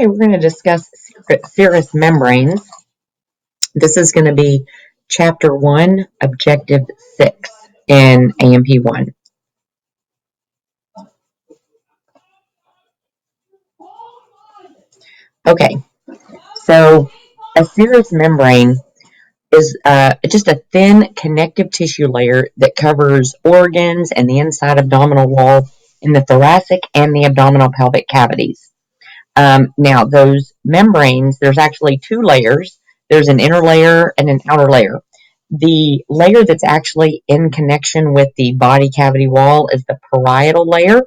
Okay, we're going to discuss serous membranes. This is going to be Chapter 1, Objective 6 in AMP 1. Okay, so a serous membrane is just a thin connective tissue layer that covers organs and the inside abdominal wall in the thoracic and the abdominal pelvic cavities. Now, those membranes, there's actually two layers. There's an inner layer and an outer layer. The layer that's actually in connection with the body cavity wall is the parietal layer,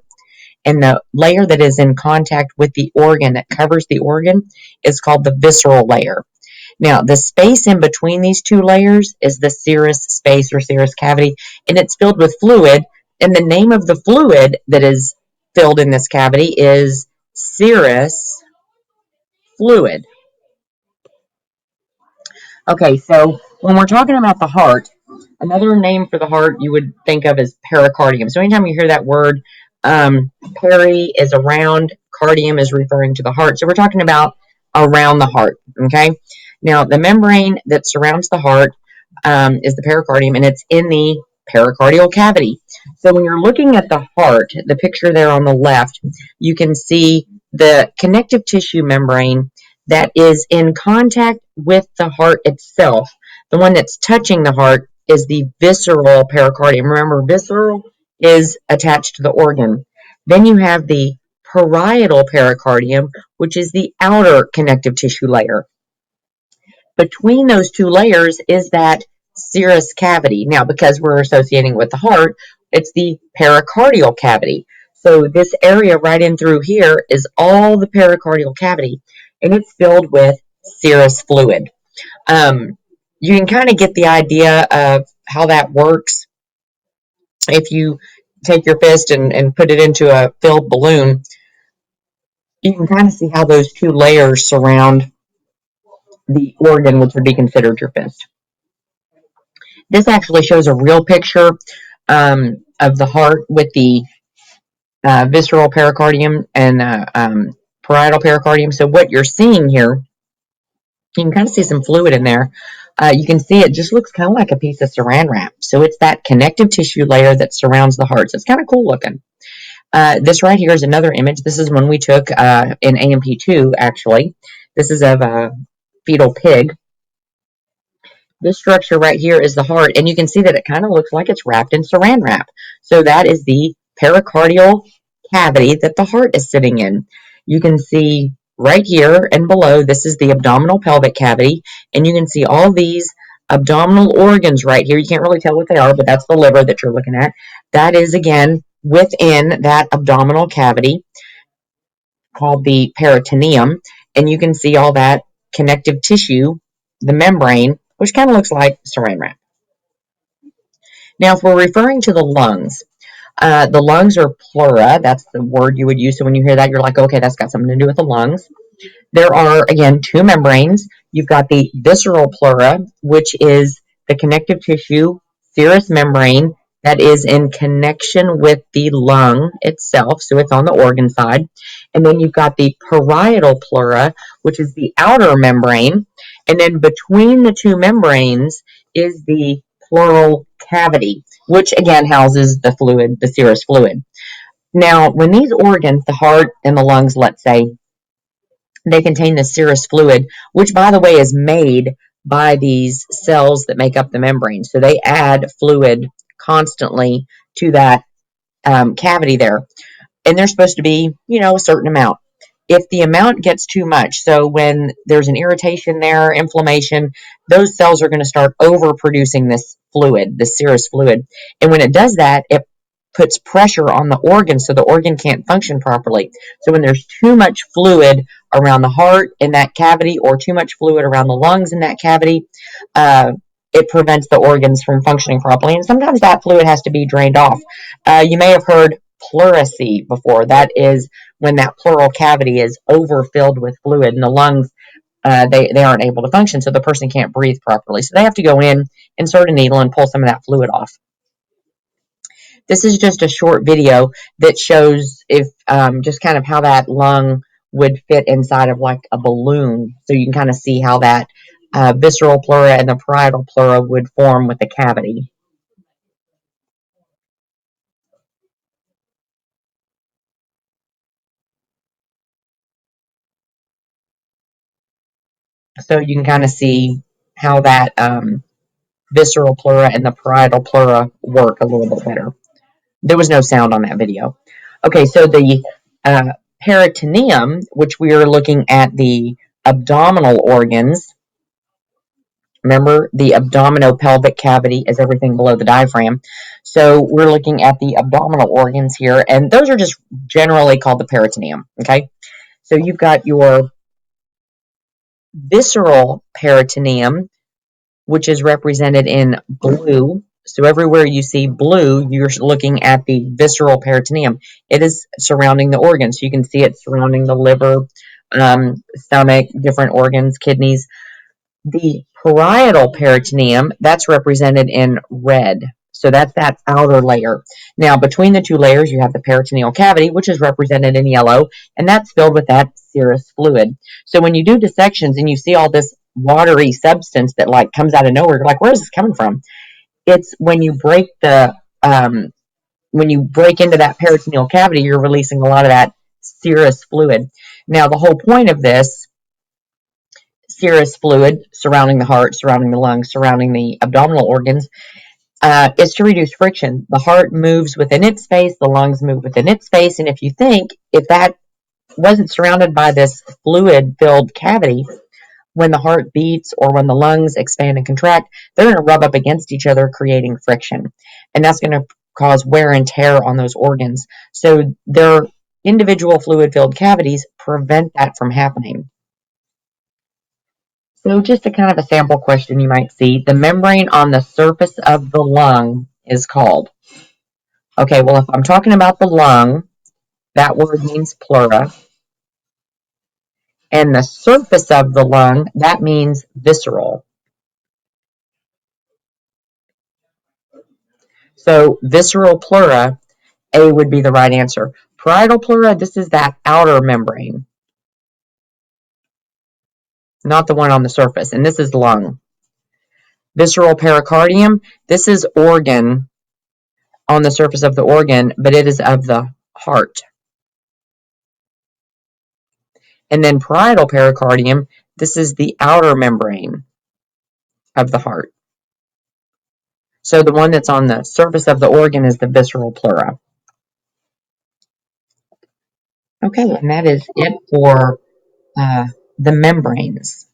and the layer that is in contact with the organ that covers the organ is called the visceral layer. Now, the space in between these two layers is the serous space or serous cavity, and it's filled with fluid, and the name of the fluid that is filled in this cavity is serous fluid. Okay, so when we're talking about the heart, another name for the heart you would think of as pericardium. So anytime you hear that word, peri is around, cardium is referring to the heart. So we're talking about around the heart, okay? Now, the membrane that surrounds the heart is the pericardium, and it's in the pericardial cavity. So when you're looking at the heart, the picture there on the left, you can see the connective tissue membrane that is in contact with the heart itself. The one that's touching the heart is the visceral pericardium. Remember, visceral is attached to the organ. Then you have the parietal pericardium, which is the outer connective tissue layer. Between those two layers is that serous cavity. Now, because we're associating with the heart, it's the pericardial cavity. So this area right in through here is all the pericardial cavity, and it's filled with serous fluid. You can kind of get the idea of how that works. If you take your fist and put it into a filled balloon, you can kind of see how those two layers surround the organ, which would be considered your fist. This actually shows a real picture of the heart with the visceral pericardium and parietal pericardium. So what you're seeing here, you can kind of see some fluid in there. You can see it just looks kind of like a piece of saran wrap. So it's that connective tissue layer that surrounds the heart. So it's kind of cool looking. This right here is another image. This is one we took in AMP2, actually. This is of a fetal pig. This structure right here is the heart, and you can see that it kind of looks like it's wrapped in saran wrap. So that is the pericardial cavity that the heart is sitting in. You can see right here and below, this is the abdominal pelvic cavity, and you can see all these abdominal organs right here. You can't really tell what they are, but that's the liver that you're looking at. That is, again, within that abdominal cavity called the peritoneum, and you can see all that connective tissue, the membrane, which kind of looks like saran wrap. Now, if we're referring to the lungs are pleura. That's the word you would use. So when you hear that, you're like, okay, that's got something to do with the lungs. There are, again, two membranes. You've got the visceral pleura, which is the connective tissue serous membrane that is in connection with the lung itself. So it's on the organ side. And then you've got the parietal pleura, which is the outer membrane. And then between the two membranes is the pleural cavity, which again houses the fluid, the serous fluid. Now, when these organs, the heart and the lungs, let's say, they contain the serous fluid, which, by the way, is made by these cells that make up the membrane. So they add fluid constantly to that cavity there. And they're supposed to be, a certain amount. If the amount gets too much, so when there's an irritation there, inflammation, those cells are going to start overproducing this fluid, the serous fluid. And when it does that, it puts pressure on the organ so the organ can't function properly. So when there's too much fluid around the heart in that cavity or too much fluid around the lungs in that cavity, it prevents the organs from functioning properly. And sometimes that fluid has to be drained off. You may have heard pleurisy before. That is when that pleural cavity is overfilled with fluid and the lungs, they aren't able to function, so the person can't breathe properly. So they have to go in, insert a needle, and pull some of that fluid off. This is just a short video that shows if just kind of how that lung would fit inside of like a balloon. So you can kind of see how that visceral pleura and the parietal pleura would form with the cavity. So you can kind of see how that visceral pleura and the parietal pleura work a little bit better. There was no sound on that video. Okay, so the uh, peritoneum, which we are looking at the abdominal organs. Remember, the abdominopelvic cavity is everything below the diaphragm. So we're looking at the abdominal organs here, and those are just generally called the peritoneum. Okay, so you've got your visceral peritoneum, which is represented in blue. So everywhere you see blue, you're looking at the visceral peritoneum. It is surrounding the organs. You can see it surrounding the liver, stomach, different organs, kidneys. The parietal peritoneum, that's represented in red. So that's that outer layer. Now, between the two layers, you have the peritoneal cavity, which is represented in yellow, and that's filled with that serous fluid. So when you do dissections and you see all this watery substance that like comes out of nowhere, you're like, where is this coming from? It's when you break into that peritoneal cavity, you're releasing a lot of that serous fluid. Now, the whole point of this serous fluid surrounding the heart, surrounding the lungs, surrounding the abdominal organs, is to reduce friction. The heart moves within its space, the lungs move within its space, and if that wasn't surrounded by this fluid-filled cavity, when the heart beats or when the lungs expand and contract, they're going to rub up against each other, creating friction. And that's going to cause wear and tear on those organs. So their individual fluid-filled cavities prevent that from happening. So just a kind of a sample question you might see. The membrane on the surface of the lung is called. Okay, well, if I'm talking about the lung, that word means pleura. And the surface of the lung, that means visceral. So visceral pleura, A would be the right answer. Parietal pleura, this is that outer membrane, not the one on the surface. And this is lung. Visceral pericardium, this is organ on the surface of the organ, but it is of the heart. And then parietal pericardium, this is the outer membrane of the heart. So the one that's on the surface of the organ is the visceral pleura. Okay, and that is it for the membranes.